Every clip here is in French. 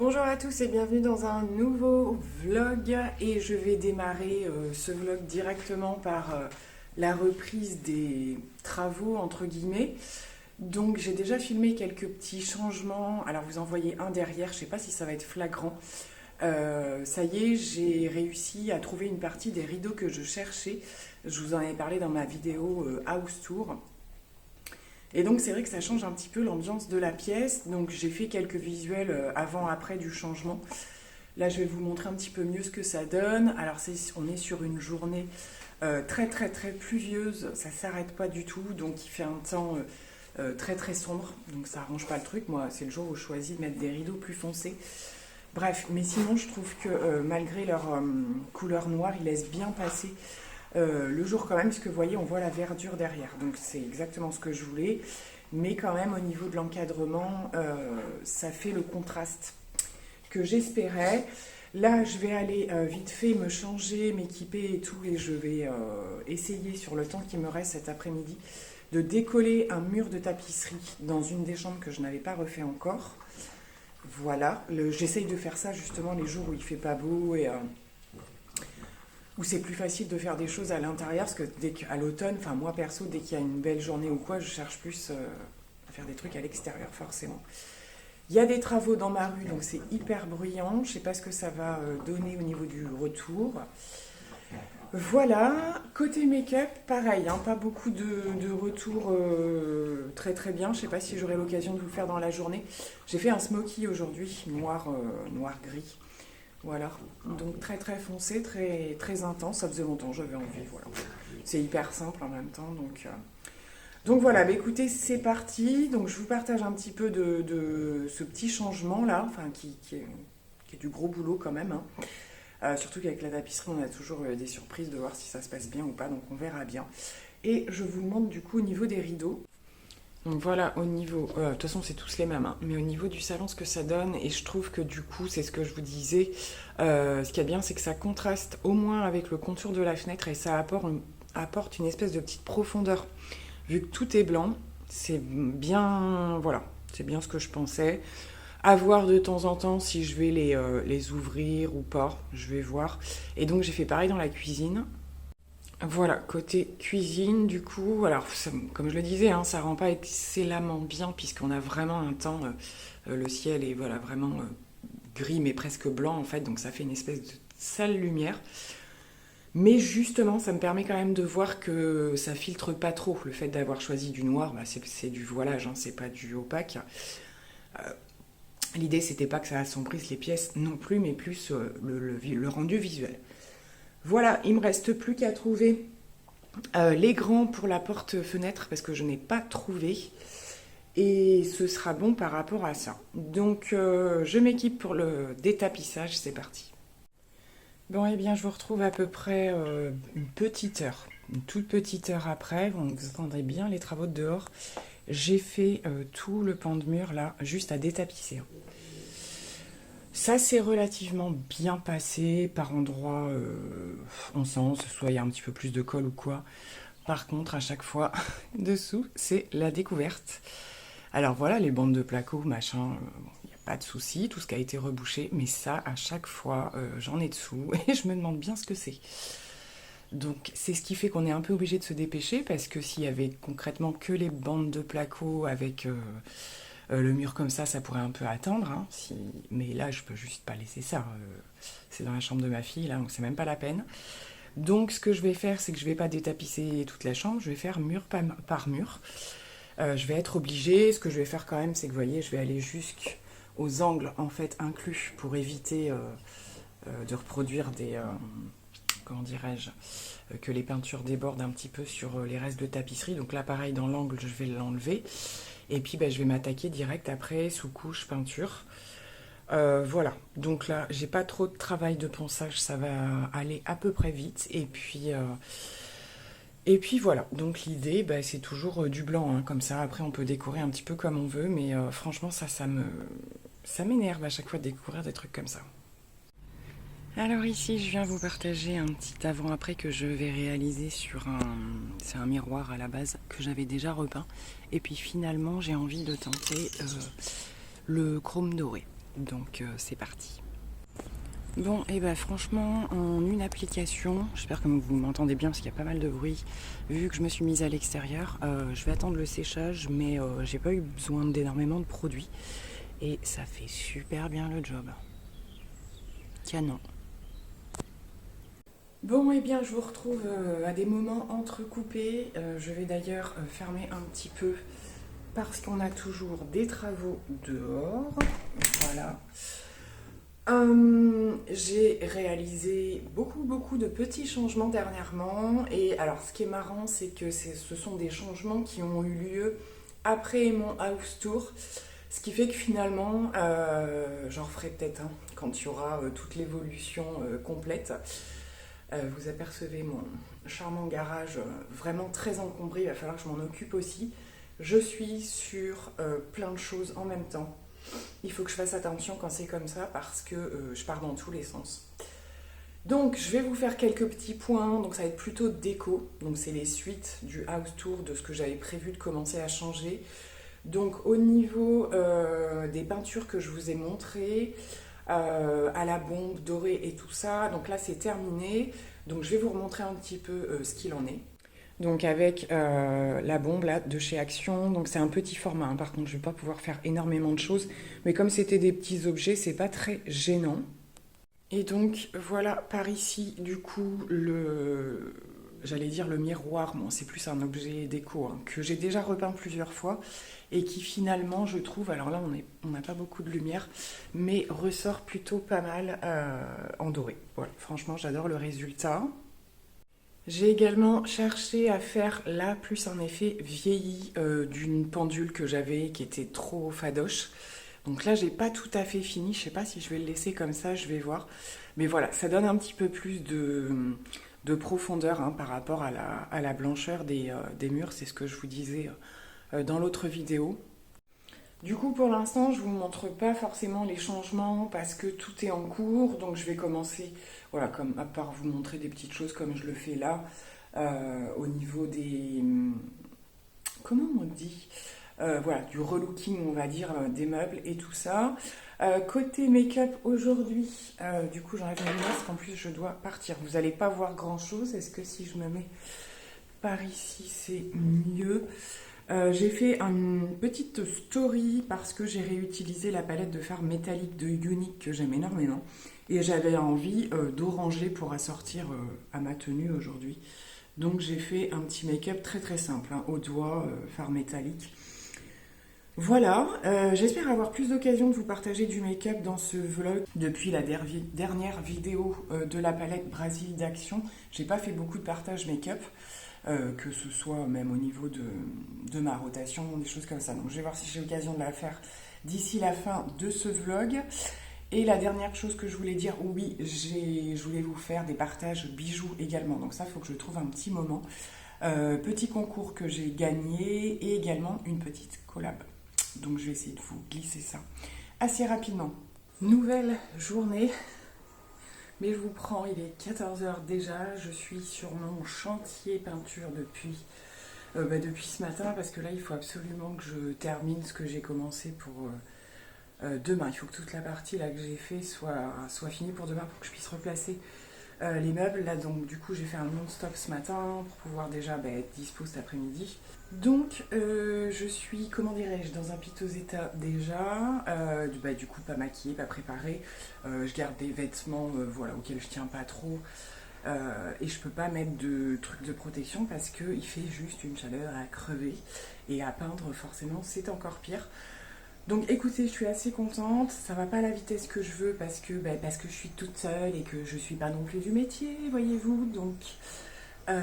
Bonjour à tous et bienvenue dans un nouveau vlog et je vais démarrer ce vlog directement par la reprise des travaux entre guillemets. Donc j'ai déjà filmé quelques petits changements, alors vous en voyez un derrière, je ne sais pas si ça va être flagrant. Ça y est, j'ai réussi à trouver une partie des rideaux que je cherchais. Je vous en avais parlé dans ma vidéo House Tour. Et donc c'est vrai que ça change un petit peu l'ambiance de la pièce. Donc j'ai fait quelques visuels avant-après du changement. Là je vais vous montrer un petit peu mieux ce que ça donne. Alors on est sur une journée très pluvieuse, ça ne s'arrête pas du tout. Donc il fait un temps très sombre, donc ça arrange pas le truc. Moi c'est le jour où je choisis de mettre des rideaux plus foncés. Bref, mais sinon je trouve que malgré leur couleur noire, ils laissent bien passer le jour quand même, parce que vous voyez, on voit la verdure derrière. Donc c'est exactement ce que je voulais. Mais quand même, au niveau de l'encadrement, ça fait le contraste que j'espérais. Là, je vais aller vite fait me changer, m'équiper et tout. Et je vais essayer, sur le temps qui me reste cet après-midi, de décoller un mur de tapisserie dans une des chambres que je n'avais pas refait encore. Voilà, j'essaye de faire ça justement les jours où il fait pas beau et où c'est plus facile de faire des choses à l'intérieur, parce que dès qu'à l'automne, enfin moi perso, dès qu'il y a une belle journée ou quoi, je cherche plus à faire des trucs à l'extérieur forcément. Il y a des travaux dans ma rue, donc c'est hyper bruyant. Je sais pas ce que ça va donner au niveau du retour. Voilà, côté make-up, pareil, hein, pas beaucoup de retours très bien. Je sais pas si j'aurai l'occasion de vous le faire dans la journée. J'ai fait un smoky aujourd'hui, noir-gris. Voilà, donc très foncé, très intense, ça faisait longtemps, j'avais envie, voilà. C'est hyper simple en même temps, donc voilà, bah écoutez, c'est parti. Donc je vous partage un petit peu de ce petit changement là, enfin qui est du gros boulot quand même, hein. Surtout qu'avec la tapisserie, on a toujours des surprises de voir si ça se passe bien ou pas, donc on verra bien. Et je vous montre du coup au niveau des rideaux. Donc voilà, au niveau, de toute façon c'est tous les mêmes, hein, mais au niveau du salon ce que ça donne, et je trouve que du coup c'est ce que je vous disais, ce qui est bien c'est que ça contraste au moins avec le contour de la fenêtre et ça apporte une espèce de petite profondeur. Vu que tout est blanc, c'est bien, voilà, c'est bien ce que je pensais. À voir de temps en temps si je vais les ouvrir ou pas, je vais voir. Et donc j'ai fait pareil dans la cuisine. Voilà, côté cuisine, du coup, alors comme je le disais, hein, ça rend pas excellemment bien puisqu'on a vraiment un temps, le ciel est voilà, vraiment gris mais presque blanc en fait, donc ça fait une espèce de sale lumière. Mais justement, ça me permet quand même de voir que ça filtre pas trop. Le fait d'avoir choisi du noir, bah, c'est du voilage, hein, c'est pas du opaque. L'idée, c'était pas que ça assombrisse les pièces non plus, mais plus le rendu visuel. Voilà, il me reste plus qu'à trouver les grands pour la porte-fenêtre parce que je n'ai pas trouvé. Et ce sera bon par rapport à ça. Donc je m'équipe pour le détapissage, c'est parti. Bon, et bien je vous retrouve à peu près une petite heure, une toute petite heure après. Donc vous entendrez bien les travaux de dehors. J'ai fait tout le pan de mur là, juste à détapisser. Ça s'est relativement bien passé, par endroits, on sent, soit il y a un petit peu plus de colle ou quoi. Par contre, à chaque fois, dessous, c'est la découverte. Alors voilà, les bandes de placo, machin, il n'y a pas de souci, tout ce qui a été rebouché, mais ça, à chaque fois, j'en ai dessous et je me demande bien ce que c'est. Donc c'est ce qui fait qu'on est un peu obligé de se dépêcher, parce que s'il y avait concrètement que les bandes de placo avec le mur comme ça pourrait un peu attendre, hein, mais là je peux juste pas laisser ça. C'est dans la chambre de ma fille, là, donc c'est même pas la peine. Donc ce que je vais faire, c'est que je vais pas détapisser toute la chambre, je vais faire mur par mur. Je vais être obligée, ce que je vais faire quand même, c'est que vous voyez, je vais aller jusqu'aux angles en fait inclus pour éviter de reproduire des... comment dirais-je, que les peintures débordent un petit peu sur les restes de tapisserie. Donc là, pareil, dans l'angle, je vais l'enlever. Et puis, je vais m'attaquer direct après, sous couche, peinture. Voilà. Donc là, j'ai pas trop de travail de ponçage. Ça va aller à peu près vite. Et puis voilà. Donc l'idée, c'est toujours du blanc. Hein, comme ça, après, on peut décorer un petit peu comme on veut. Mais franchement, ça m'énerve à chaque fois de découvrir des trucs comme ça. Alors ici, je viens vous partager un petit avant-après que je vais réaliser sur c'est un miroir à la base que j'avais déjà repeint. Et puis finalement, j'ai envie de tenter le chrome doré. Donc c'est parti. Bon, et ben franchement, en une application, j'espère que vous m'entendez bien parce qu'il y a pas mal de bruit, vu que je me suis mise à l'extérieur, je vais attendre le séchage, mais j'ai pas eu besoin d'énormément de produits, et ça fait super bien le job. Canon. Bon, et bien je vous retrouve à des moments entrecoupés, je vais d'ailleurs fermer un petit peu, parce qu'on a toujours des travaux dehors, voilà. J'ai réalisé beaucoup de petits changements dernièrement, et alors ce qui est marrant c'est que ce sont des changements qui ont eu lieu après mon house tour, ce qui fait que finalement j'en referai peut-être un quand il y aura toute l'évolution complète. Vous apercevez mon charmant garage vraiment très encombré, il va falloir que je m'en occupe aussi. Je suis sur plein de choses en même temps. Il faut que je fasse attention quand c'est comme ça parce que je pars dans tous les sens. Donc je vais vous faire quelques petits points, donc ça va être plutôt déco, donc c'est les suites du house tour de ce que j'avais prévu de commencer à changer. Donc au niveau des peintures que je vous ai montrées, à la bombe dorée et tout ça, donc là c'est terminé, donc je vais vous remontrer un petit peu ce qu'il en est. Donc avec la bombe là de chez Action, donc c'est un petit format, hein. Par contre je vais pas pouvoir faire énormément de choses, mais comme c'était des petits objets, c'est pas très gênant. Et donc voilà par ici du coup j'allais dire le miroir, bon c'est plus un objet déco hein, que j'ai déjà repeint plusieurs fois et qui finalement je trouve, alors là on n'a pas beaucoup de lumière, mais ressort plutôt pas mal en doré. Voilà, franchement j'adore le résultat. J'ai également cherché à faire là plus un effet vieilli d'une pendule que j'avais qui était trop fadoche. Donc là j'ai pas tout à fait fini, je sais pas si je vais le laisser comme ça, je vais voir. Mais voilà, ça donne un petit peu plus de profondeur hein, par rapport à la blancheur des murs, c'est ce que je vous disais dans l'autre vidéo. Du coup, pour l'instant, je ne vous montre pas forcément les changements parce que tout est en cours. Donc, je vais commencer, voilà, comme à part vous montrer des petites choses comme je le fais là, au niveau des. Comment on dit voilà, du relooking, on va dire, des meubles et tout ça. Côté make-up aujourd'hui, du coup, j'enlève mes lunettes parce qu'en plus, je dois partir. Vous n'allez pas voir grand-chose. Est-ce que si je me mets par ici, c'est mieux? J'ai fait une petite story parce que j'ai réutilisé la palette de fard métallique de Unique que j'aime énormément et j'avais envie d'oranger pour assortir à ma tenue aujourd'hui. Donc j'ai fait un petit make-up très simple, hein, au doigt, fard métallique. Voilà, j'espère avoir plus d'occasion de vous partager du make-up dans ce vlog. Depuis la dernière vidéo de la palette Brasil d'Action, j'ai pas fait beaucoup de partage make-up. Que ce soit même au niveau de ma rotation, des choses comme ça. Donc je vais voir si j'ai l'occasion de la faire d'ici la fin de ce vlog. Et la dernière chose que je voulais dire, oui, je voulais vous faire des partages bijoux également. Donc ça, il faut que je trouve un petit moment. Petit concours que j'ai gagné et également une petite collab. Donc je vais essayer de vous glisser ça assez rapidement. Nouvelle journée. Mais je vous prends, il est 14h déjà, je suis sur mon chantier peinture depuis ce matin parce que là il faut absolument que je termine ce que j'ai commencé pour demain. Il faut que toute la partie là que j'ai fait soit finie pour demain pour que je puisse replacer les meubles. Là donc du coup j'ai fait un non-stop ce matin pour pouvoir déjà être dispo cet après-midi. Donc je suis, comment dirais-je, dans un piteux état déjà, du coup pas maquillée, pas préparée, je garde des vêtements voilà, auxquels je tiens pas trop et je peux pas mettre de trucs de protection parce qu'il fait juste une chaleur à crever et à peindre forcément c'est encore pire. Donc écoutez, je suis assez contente, ça va pas à la vitesse que je veux parce que je suis toute seule et que je suis pas non plus du métier, voyez-vous, donc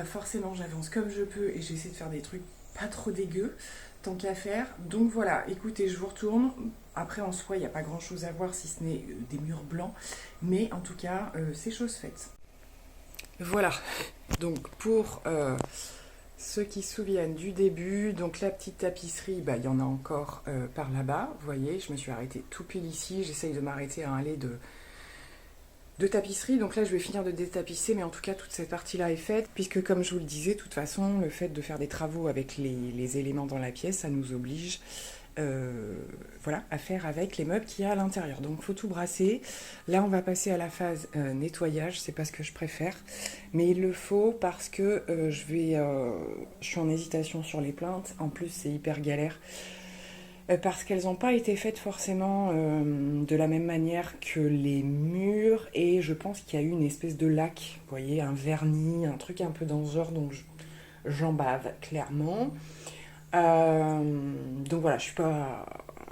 forcément j'avance comme je peux et j'essaie de faire des trucs pas trop dégueu, tant qu'à faire. Donc voilà, écoutez, je vous retourne. Après, en soi, il n'y a pas grand-chose à voir si ce n'est des murs blancs. Mais en tout cas, c'est chose faite. Voilà. Donc pour ceux qui se souviennent du début, donc la petite tapisserie, il y en a encore par là-bas. Vous voyez, je me suis arrêtée tout pile ici. J'essaye de m'arrêter à un lait de tapisserie, donc là je vais finir de détapisser, mais en tout cas toute cette partie-là est faite, puisque comme je vous le disais, de toute façon, le fait de faire des travaux avec les éléments dans la pièce, ça nous oblige voilà, à faire avec les meubles qu'il y a à l'intérieur. Donc il faut tout brasser. Là on va passer à la phase nettoyage, c'est pas ce que je préfère, mais il le faut parce que je suis en hésitation sur les plaintes. En plus c'est hyper galère parce qu'elles n'ont pas été faites forcément de la même manière que les murs, et je pense qu'il y a eu une espèce de lac, vous voyez, un vernis, un truc un peu dans ce genre, donc j'en bave clairement. Donc voilà,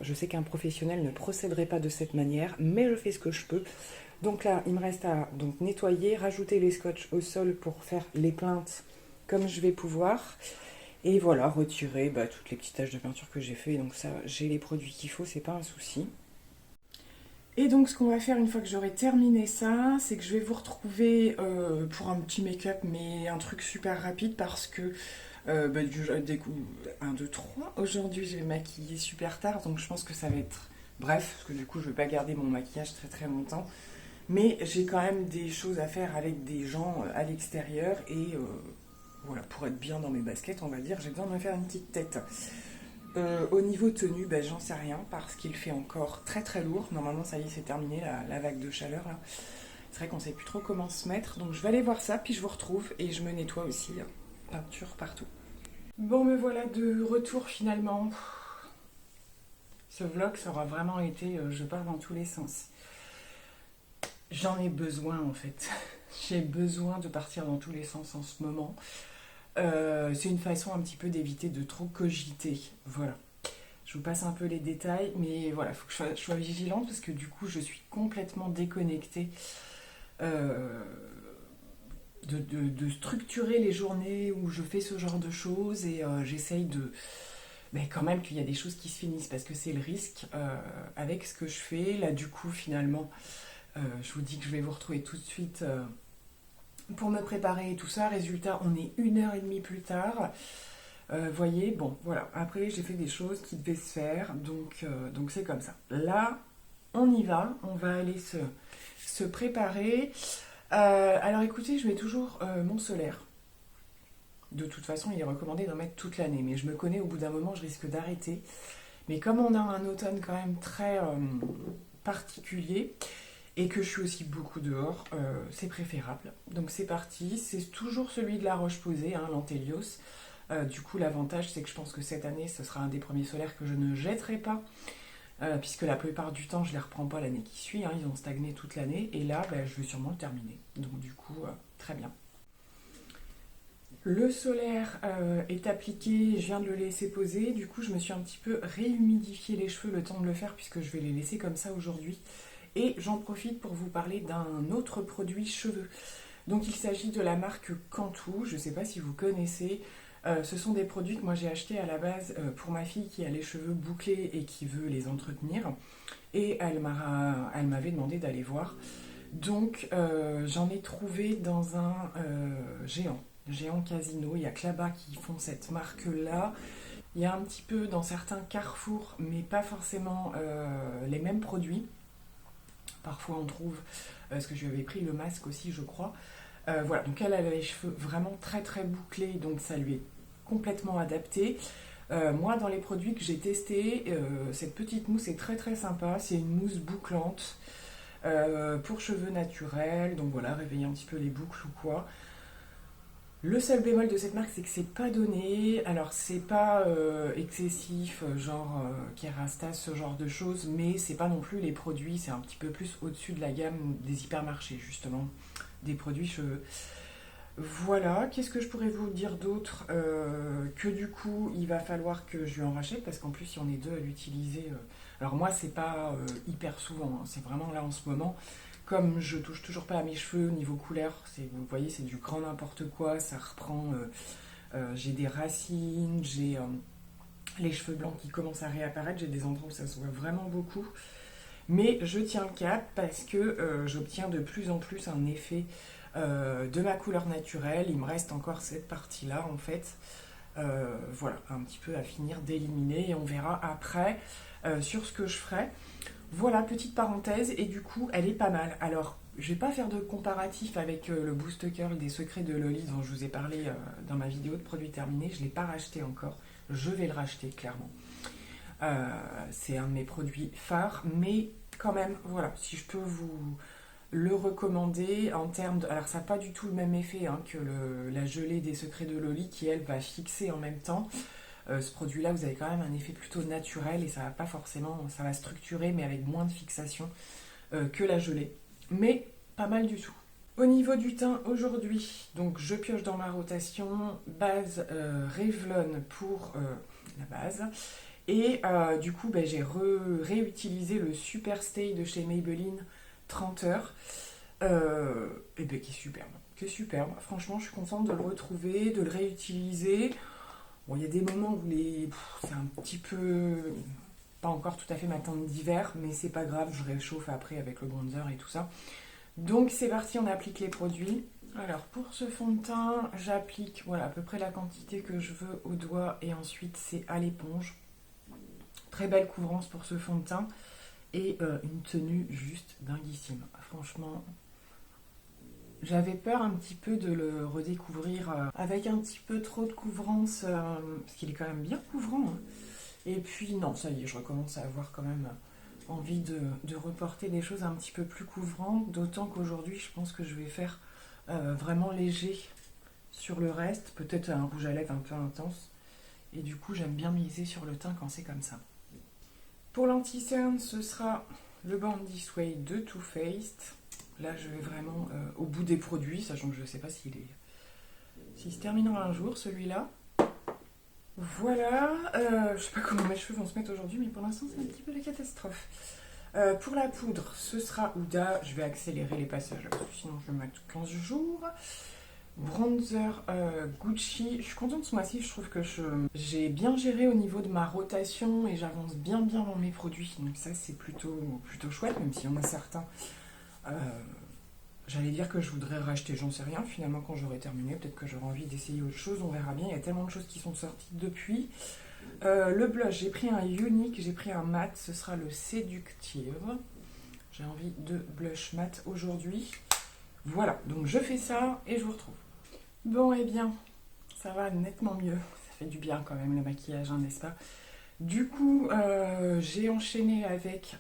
je sais qu'un professionnel ne procéderait pas de cette manière, mais je fais ce que je peux. Donc là, il me reste à donc nettoyer, rajouter les scotch au sol pour faire les plinthes comme je vais pouvoir. Et voilà, retirer toutes les petites taches de peinture que j'ai fait. Donc ça, j'ai les produits qu'il faut, c'est pas un souci. Et donc ce qu'on va faire une fois que j'aurai terminé ça, c'est que je vais vous retrouver pour un petit make-up, mais un truc super rapide parce que des coups 1, 2, 3. Aujourd'hui j'ai maquillé super tard, donc je pense que ça va être bref, parce que du coup je ne vais pas garder mon maquillage très très longtemps. Mais j'ai quand même des choses à faire avec des gens à l'extérieur et voilà, pour être bien dans mes baskets, on va dire, j'ai besoin de me faire une petite tête. Au niveau tenue, j'en sais rien parce qu'il fait encore très très lourd. Normalement, ça y est, c'est terminé la vague de chaleur là. C'est vrai qu'on sait plus trop comment se mettre, donc je vais aller voir ça, puis je vous retrouve et je me nettoie aussi, peinture partout. Bon, me voilà de retour finalement. Ce vlog sera vraiment été, je pars dans tous les sens. J'en ai besoin en fait. J'ai besoin de partir dans tous les sens en ce moment. C'est une façon un petit peu d'éviter de trop cogiter. Voilà. Je vous passe un peu les détails, mais voilà, il faut que je sois vigilante parce que du coup, je suis complètement déconnectée de structurer les journées où je fais ce genre de choses et j'essaye de. Mais quand même qu'il y a des choses qui se finissent parce que c'est le risque avec ce que je fais. Là, du coup, finalement, je vous dis que je vais vous retrouver tout de suite pour me préparer et tout ça. Résultat, on est 1h30 plus tard. Voyez, bon, voilà. Après, j'ai fait des choses qui devaient se faire, donc c'est comme ça. Là, on y va. On va aller se préparer. Alors, écoutez, je mets toujours mon solaire. De toute façon, il est recommandé d'en mettre toute l'année, mais je me connais, au bout d'un moment, je risque d'arrêter. Mais comme on a un automne quand même très particulier, et que je suis aussi beaucoup dehors, c'est préférable. Donc c'est parti, c'est toujours celui de la Roche-Posay, hein, l'Antelios. Du coup, l'avantage, c'est que je pense que cette année, ce sera un des premiers solaires que je ne jetterai pas, puisque la plupart du temps, je ne les reprends pas l'année qui suit, hein, ils ont stagné toute l'année, et là, je vais sûrement le terminer. Donc du coup, très bien. Le solaire est appliqué, je viens de le laisser poser, du coup je me suis un petit peu réhumidifié les cheveux le temps de le faire puisque je vais les laisser comme ça aujourd'hui. Et j'en profite pour vous parler d'un autre produit cheveux. Donc il s'agit de la marque Cantu, je ne sais pas si vous connaissez. Ce sont des produits que moi j'ai achetés à la base pour ma fille qui a les cheveux bouclés et qui veut les entretenir. Et elle m'avait demandé d'aller voir. Donc j'en ai trouvé dans un Géant Casino. Il y a que là-bas qui font cette marque-là. Il y a un petit peu dans certains carrefours, mais pas forcément les mêmes produits. Parfois on trouve, parce que je lui avais pris le masque aussi, je crois. Voilà, donc elle a les cheveux vraiment très très bouclés, donc ça lui est complètement adapté. Moi, dans les produits que j'ai testés, cette petite mousse est très très sympa. C'est une mousse bouclante pour cheveux naturels, donc voilà, réveiller un petit peu les boucles ou quoi. Le seul bémol de cette marque, c'est que c'est pas donné. Alors, c'est pas excessif, genre Kerastase, ce genre de choses, mais c'est pas non plus les produits, c'est un petit peu plus au-dessus de la gamme des hypermarchés, justement, des produits cheveux. Voilà, qu'est-ce que je pourrais vous dire d'autre que du coup, il va falloir que je lui en rachète, parce qu'en plus, si on est deux à l'utiliser. Alors, moi, c'est pas hyper souvent, hein, c'est vraiment là en ce moment. Comme je touche toujours pas à mes cheveux niveau couleur, vous voyez, c'est du grand n'importe quoi, ça reprend. J'ai des racines, j'ai les cheveux blancs qui commencent à réapparaître, j'ai des endroits où ça se voit vraiment beaucoup. Mais je tiens le cap parce que j'obtiens de plus en plus un effet de ma couleur naturelle. Il me reste encore cette partie-là en fait. Voilà, un petit peu à finir d'éliminer et on verra après sur ce que je ferai. Voilà, petite parenthèse, et du coup, elle est pas mal. Alors, je vais pas faire de comparatif avec le Boost Curl des Secrets de Loli dont je vous ai parlé dans ma vidéo de produits terminés. Je ne l'ai pas racheté encore. Je vais le racheter, clairement. C'est un de mes produits phares, mais quand même, voilà, si je peux vous le recommander en termes de... Alors ça n'a pas du tout le même effet hein, que la gelée des secrets de Loli qui elle va fixer en même temps. Ce produit-là, vous avez quand même un effet plutôt naturel et ça va pas forcément, ça va structurer mais avec moins de fixation que la gelée. Mais pas mal du tout. Au niveau du teint aujourd'hui, donc je pioche dans ma rotation base Revlon pour la base. Et du coup, ben, j'ai réutilisé le Super Stay de chez Maybelline 30 heures. Et ben, qui est superbe. Qui est superbe. Franchement, je suis contente de le retrouver, de le réutiliser. Bon, il y a des moments où c'est un petit peu... Pas encore tout à fait ma teinte d'hiver, mais c'est pas grave, je réchauffe après avec le bronzer et tout ça. Donc c'est parti, on applique les produits. Alors pour ce fond de teint, j'applique voilà, à peu près la quantité que je veux au doigt et ensuite c'est à l'éponge. Très belle couvrance pour ce fond de teint et une tenue juste dinguissime. Franchement, j'avais peur un petit peu de le redécouvrir avec un petit peu trop de couvrance, parce qu'il est quand même bien couvrant. Hein. Et puis non, ça y est, je recommence à avoir quand même envie de reporter des choses un petit peu plus couvrantes, d'autant qu'aujourd'hui, je pense que je vais faire vraiment léger sur le reste, peut-être un rouge à lèvres un peu intense. Et du coup, j'aime bien miser sur le teint quand c'est comme ça. Pour l'anti-cerne, ce sera le Bandit Way de Too Faced. Là, je vais vraiment au bout des produits, sachant que je ne sais pas s'il se terminera un jour, celui-là. Voilà, je sais pas comment mes cheveux vont se mettre aujourd'hui, mais pour l'instant, c'est un petit peu la catastrophe. Pour la poudre, ce sera Huda. Je vais accélérer les passages, parce que sinon je vais mettre 15 jours. Bronzer Gucci. Je suis contente ce mois-ci, je trouve que j'ai bien géré au niveau de ma rotation et j'avance bien dans mes produits. Donc ça, c'est plutôt chouette, même s'il y en a certains. J'allais dire que je voudrais racheter, j'en sais rien. Finalement, quand j'aurai terminé, peut-être que j'aurai envie d'essayer autre chose. On verra bien, il y a tellement de choses qui sont sorties depuis. Le blush, j'ai pris un unique, j'ai pris un mat. Ce sera le Seductive. J'ai envie de blush mat aujourd'hui. Voilà, donc je fais ça et je vous retrouve. Bon, eh bien, ça va nettement mieux. Ça fait du bien quand même le maquillage, hein, n'est-ce pas? Du coup, j'ai enchaîné avec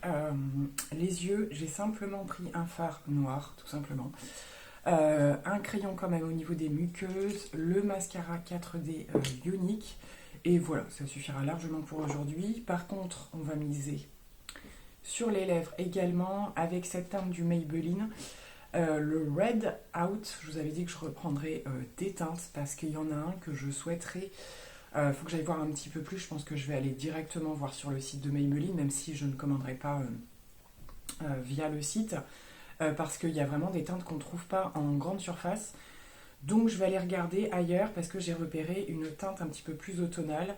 les yeux. J'ai simplement pris un fard noir, tout simplement. Un crayon quand même au niveau des muqueuses. Le mascara 4D Unique. Et voilà, ça suffira largement pour aujourd'hui. Par contre, on va miser sur les lèvres également avec cette teinte du Maybelline. Le Red Out, je vous avais dit que je reprendrais des teintes parce qu'il y en a un que je souhaiterais. Faut que j'aille voir un petit peu plus. Je pense que je vais aller directement voir sur le site de Maybelline, même si je ne commanderai pas via le site, parce qu'il y a vraiment des teintes qu'on ne trouve pas en grande surface. Donc je vais aller regarder ailleurs parce que j'ai repéré une teinte un petit peu plus automnale.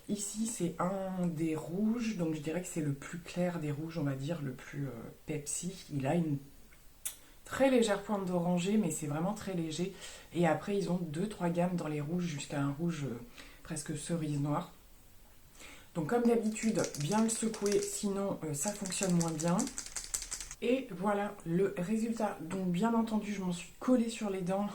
Ici, c'est un des rouges, donc je dirais que c'est le plus clair des rouges, on va dire, le plus Pepsi. Il a une très légère pointe d'oranger, mais c'est vraiment très léger. Et après, ils ont 2-3 gammes dans les rouges, jusqu'à un rouge presque cerise noire. Donc comme d'habitude, bien le secouer, sinon ça fonctionne moins bien. Et voilà le résultat. Donc bien entendu, je m'en suis collée sur les dents.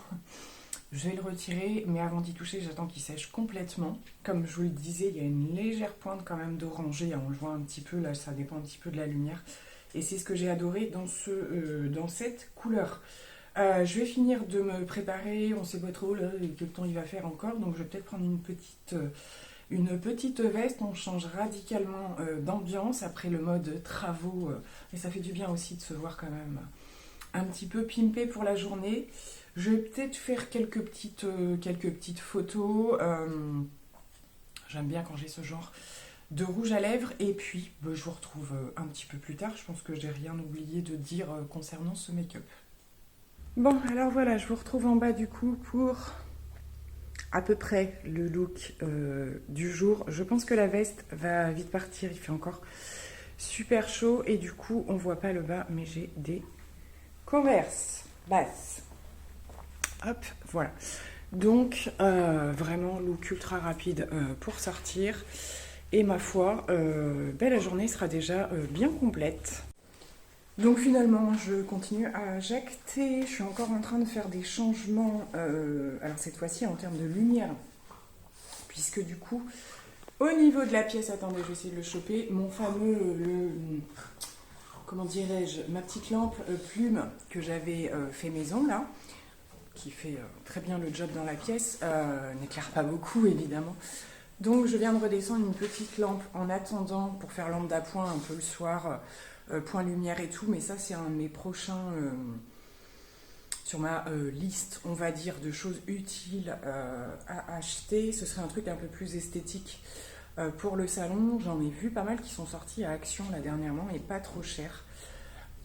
Je vais le retirer, mais avant d'y toucher, j'attends qu'il sèche complètement. Comme je vous le disais, il y a une légère pointe quand même d'oranger. On le voit un petit peu, là ça dépend un petit peu de la lumière. Et c'est ce que j'ai adoré dans cette couleur. Je vais finir de me préparer, on ne sait pas trop là, quel temps il va faire encore, donc je vais peut-être prendre une petite veste. On change radicalement d'ambiance après le mode travaux, et ça fait du bien aussi de se voir quand même un petit peu pimpé pour la journée. Je vais peut-être faire quelques petites photos. J'aime bien quand j'ai ce genre de rouge à lèvres, et puis je vous retrouve un petit peu plus tard. Je pense que j'ai rien oublié de dire concernant ce make-up. Bon, alors voilà, je vous retrouve en bas du coup pour à peu près le look du jour. Je pense que la veste va vite partir, il fait encore super chaud et du coup on voit pas le bas, mais j'ai des Converse basses. Hop, voilà. Donc vraiment look ultra rapide pour sortir. Et ma foi, la journée sera déjà bien complète. Donc finalement, je continue à jacter. Je suis encore en train de faire des changements. Alors cette fois-ci en termes de lumière. Puisque du coup, Au niveau de la pièce, attendez, je vais essayer de le choper. Mon fameux, comment dirais-je, ma petite lampe plume que j'avais fait maison là, qui fait très bien le job dans la pièce, n'éclaire pas beaucoup évidemment. Donc je viens de redescendre une petite lampe en attendant pour faire lampe d'appoint un peu le soir, point lumière et tout, mais ça c'est un de mes prochains sur ma liste, on va dire, de choses utiles à acheter. Ce serait un truc un peu plus esthétique pour le salon. J'en ai vu pas mal qui sont sortis à Action là dernièrement et pas trop cher.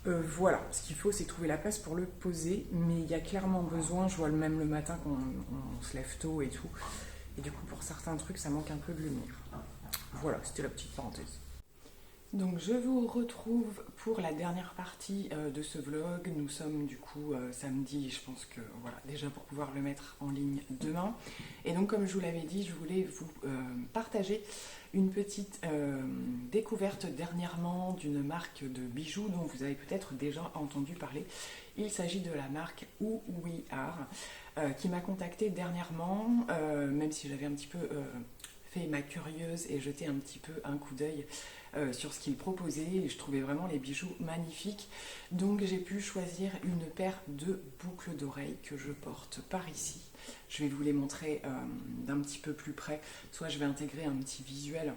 Voilà, ce qu'il faut c'est trouver la place pour le poser, mais il y a clairement besoin, je vois le même le matin quand on se lève tôt et tout, et du coup pour certains trucs ça manque un peu de lumière. Voilà, c'était la petite parenthèse. Donc je vous retrouve pour la dernière partie de ce vlog. Nous sommes du coup samedi, je pense que voilà, déjà pour pouvoir le mettre en ligne demain. Et donc comme je vous l'avais dit, je voulais vous partager une petite découverte dernièrement d'une marque de bijoux dont vous avez peut-être déjà entendu parler. Il s'agit de la marque Who We Are qui m'a contactée dernièrement, même si j'avais un petit peu fait ma curieuse et jeté un petit peu un coup d'œil sur ce qu'ils proposaient, et je trouvais vraiment les bijoux magnifiques. Donc j'ai pu choisir une paire de boucles d'oreilles que je porte par ici. Je vais vous les montrer d'un petit peu plus près, soit je vais intégrer un petit visuel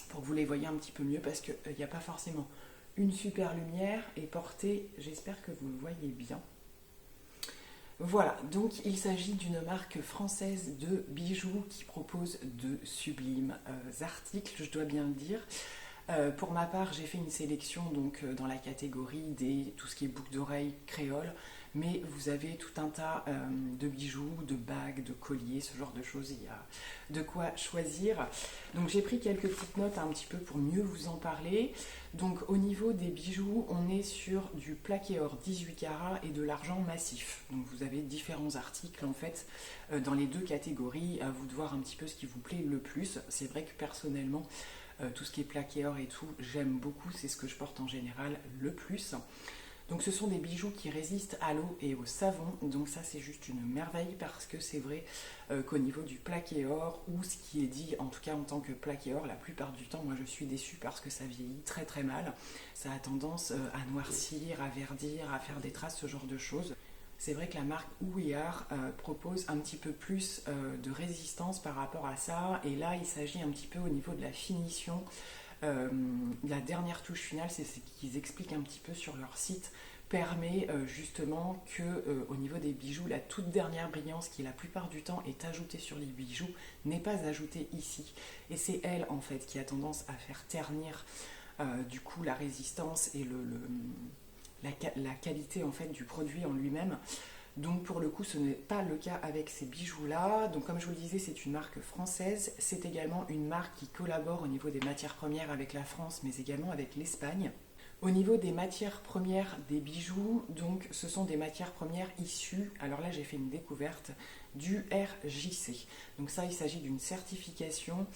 pour que vous les voyez un petit peu mieux, parce qu'il n'y a pas forcément une super lumière, et portée, j'espère que vous le voyez bien. Voilà, donc il s'agit d'une marque française de bijoux qui propose de sublimes articles, je dois bien le dire. Pour ma part, j'ai fait une sélection donc, dans la catégorie des tout ce qui est boucles d'oreilles créole, mais vous avez tout un tas de bijoux, de bagues, de colliers, ce genre de choses, il y a de quoi choisir. Donc j'ai pris quelques petites notes un petit peu pour mieux vous en parler. Donc au niveau des bijoux, on est sur du plaqué or 18 carats et de l'argent massif. Donc vous avez différents articles en fait dans les deux catégories, à vous de voir un petit peu ce qui vous plaît le plus. C'est vrai que personnellement, tout ce qui est plaqué or et tout, j'aime beaucoup, c'est ce que je porte en général le plus. Donc ce sont des bijoux qui résistent à l'eau et au savon, donc ça c'est juste une merveille, parce que c'est vrai qu'au niveau du plaqué or, ou ce qui est dit en tout cas en tant que plaqué or, la plupart du temps moi je suis déçue parce que ça vieillit très très mal, ça a tendance à noircir, à verdir, à faire des traces, ce genre de choses. C'est vrai que la marque Who We Are propose un petit peu plus de résistance par rapport à ça, et là il s'agit un petit peu au niveau de la finition. La dernière touche finale, c'est ce qu'ils expliquent un petit peu sur leur site, permet justement que au niveau des bijoux, la toute dernière brillance qui la plupart du temps est ajoutée sur les bijoux n'est pas ajoutée ici, et c'est elle en fait qui a tendance à faire ternir du coup la résistance et la qualité en fait du produit en lui-même. Donc pour le coup ce n'est pas le cas avec ces bijoux là. Donc comme je vous le disais, c'est une marque française, c'est également une marque qui collabore au niveau des matières premières avec la France, mais également avec l'Espagne. Au niveau des matières premières des bijoux, donc ce sont des matières premières issues, alors là j'ai fait une découverte, du RJC. Donc ça, il s'agit d'une certification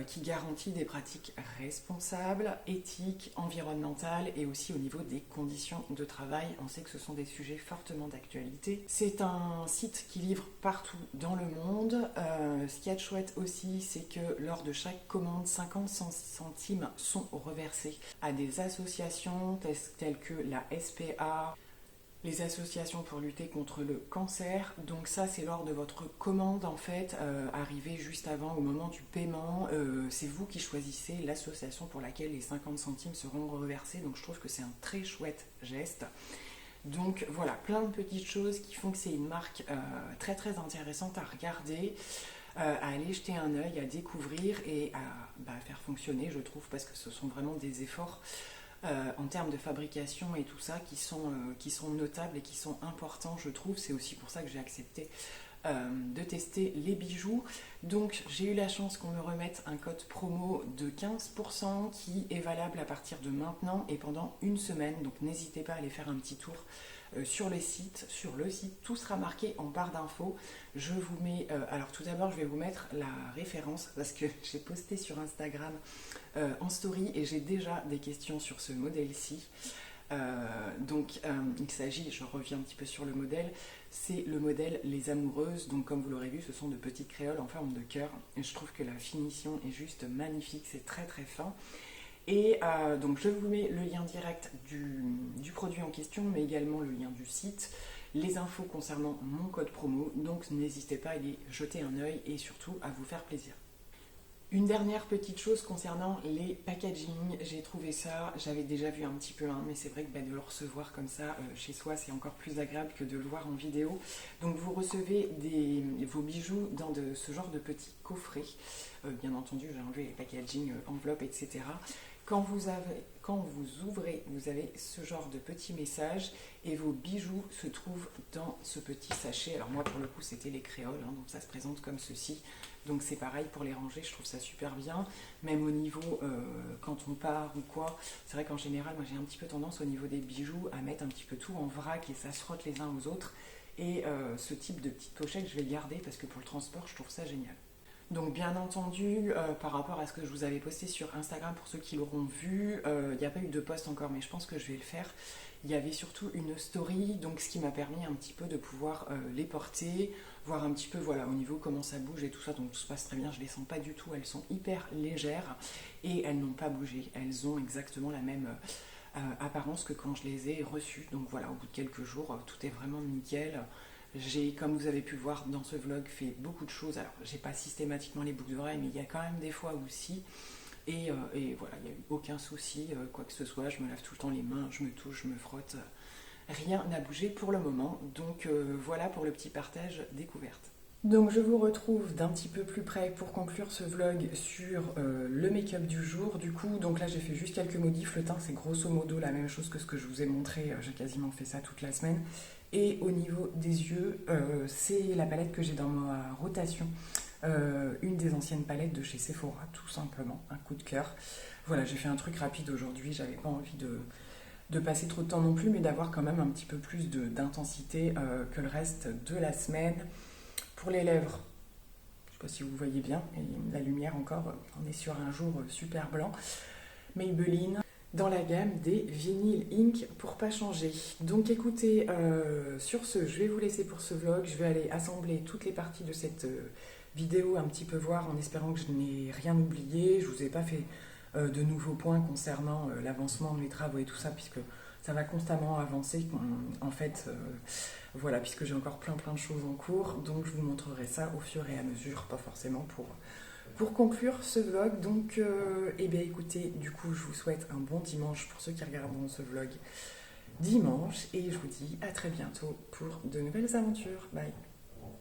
qui garantit des pratiques responsables, éthiques, environnementales, et aussi au niveau des conditions de travail. On sait que ce sont des sujets fortement d'actualité. C'est un site qui livre partout dans le monde. Ce qu'il y a de chouette aussi, c'est que lors de chaque commande, 50 centimes sont reversés à des associations telles que la SPA, les associations pour lutter contre le cancer. Donc ça, c'est lors de votre commande en fait, arrivé juste avant, au moment du paiement, c'est vous qui choisissez l'association pour laquelle les 50 centimes seront reversés. Donc je trouve que c'est un très chouette geste. Donc voilà, plein de petites choses qui font que c'est une marque très très intéressante à regarder, à aller jeter un œil, à découvrir et à faire fonctionner, je trouve, parce que ce sont vraiment des efforts en termes de fabrication et tout ça qui sont notables et qui sont importants, je trouve. C'est aussi pour ça que j'ai accepté de tester les bijoux. Donc j'ai eu la chance qu'on me remette un code promo de 15% qui est valable à partir de maintenant et pendant une semaine. Donc n'hésitez pas à aller faire un petit tour sur le site, tout sera marqué en barre d'infos. Je vous mets, alors tout d'abord je vais vous mettre la référence parce que j'ai posté sur Instagram en story et j'ai déjà des questions sur ce modèle-ci. Il s'agit, je reviens un petit peu sur le modèle, c'est le modèle Les Amoureuses. Donc comme vous l'aurez vu, ce sont de petites créoles en forme de cœur. Et je trouve que la finition est juste magnifique, c'est très très fin. Et donc je vous mets le lien direct du produit en question, mais également le lien du site, les infos concernant mon code promo. Donc n'hésitez pas à y jeter un œil et surtout à vous faire plaisir. Une dernière petite chose concernant les packaging, j'ai trouvé ça, j'avais déjà vu un petit peu, mais c'est vrai que de le recevoir comme ça chez soi, c'est encore plus agréable que de le voir en vidéo. Donc vous recevez vos bijoux dans ce genre de petits coffrets. Bien entendu, j'ai enlevé les packaging, enveloppes, etc. Quand vous ouvrez, vous avez ce genre de petit message et vos bijoux se trouvent dans ce petit sachet. Alors moi, pour le coup, c'était les créoles, donc ça se présente comme ceci. Donc c'est pareil pour les ranger, je trouve ça super bien. Même au niveau, quand on part ou quoi, c'est vrai qu'en général, moi j'ai un petit peu tendance au niveau des bijoux à mettre un petit peu tout en vrac et ça se frotte les uns aux autres. Et ce type de petite pochette, je vais le garder parce que pour le transport, je trouve ça génial. Donc bien entendu, par rapport à ce que je vous avais posté sur Instagram, pour ceux qui l'auront vu, il n'y a pas eu de post encore, mais je pense que je vais le faire. Il y avait surtout une story, donc ce qui m'a permis un petit peu de pouvoir les porter, voir un petit peu voilà, au niveau comment ça bouge et tout ça, donc tout se passe très bien, je ne les sens pas du tout, elles sont hyper légères et elles n'ont pas bougé, elles ont exactement la même apparence que quand je les ai reçues. Donc voilà, au bout de quelques jours, tout est vraiment nickel. J'ai, comme vous avez pu le voir dans ce vlog, fait beaucoup de choses. Alors, j'ai pas systématiquement les boucles d'oreilles, mais il y a quand même des fois aussi. Et voilà, il n'y a eu aucun souci, quoi que ce soit. Je me lave tout le temps les mains, je me touche, je me frotte. Rien n'a bougé pour le moment. Donc voilà pour le petit partage découverte. Donc je vous retrouve d'un petit peu plus près pour conclure ce vlog sur le make-up du jour. Du coup, donc là j'ai fait juste quelques modifs. Le teint c'est grosso modo la même chose que ce que je vous ai montré. J'ai quasiment fait ça toute la semaine. Et au niveau des yeux, c'est la palette que j'ai dans ma rotation. Une des anciennes palettes de chez Sephora, tout simplement. Un coup de cœur. Voilà, j'ai fait un truc rapide aujourd'hui. J'avais pas envie de passer trop de temps non plus, mais d'avoir quand même un petit peu plus d'intensité que le reste de la semaine. Pour les lèvres, je ne sais pas si vous voyez bien, et la lumière encore, on est sur un jour super blanc. Maybelline dans la gamme des Vinyl Ink pour pas changer. Donc écoutez, sur ce, je vais vous laisser pour ce vlog. Je vais aller assembler toutes les parties de cette vidéo, un petit peu voir en espérant que je n'ai rien oublié. Je vous ai pas fait de nouveaux points concernant l'avancement de mes travaux et tout ça, puisque ça va constamment avancer. En fait, voilà, puisque j'ai encore plein de choses en cours, donc je vous montrerai ça au fur et à mesure, pas forcément pour conclure ce vlog. Donc, eh bien écoutez, du coup, je vous souhaite un bon dimanche pour ceux qui regarderont ce vlog dimanche, et je vous dis à très bientôt pour de nouvelles aventures. Bye!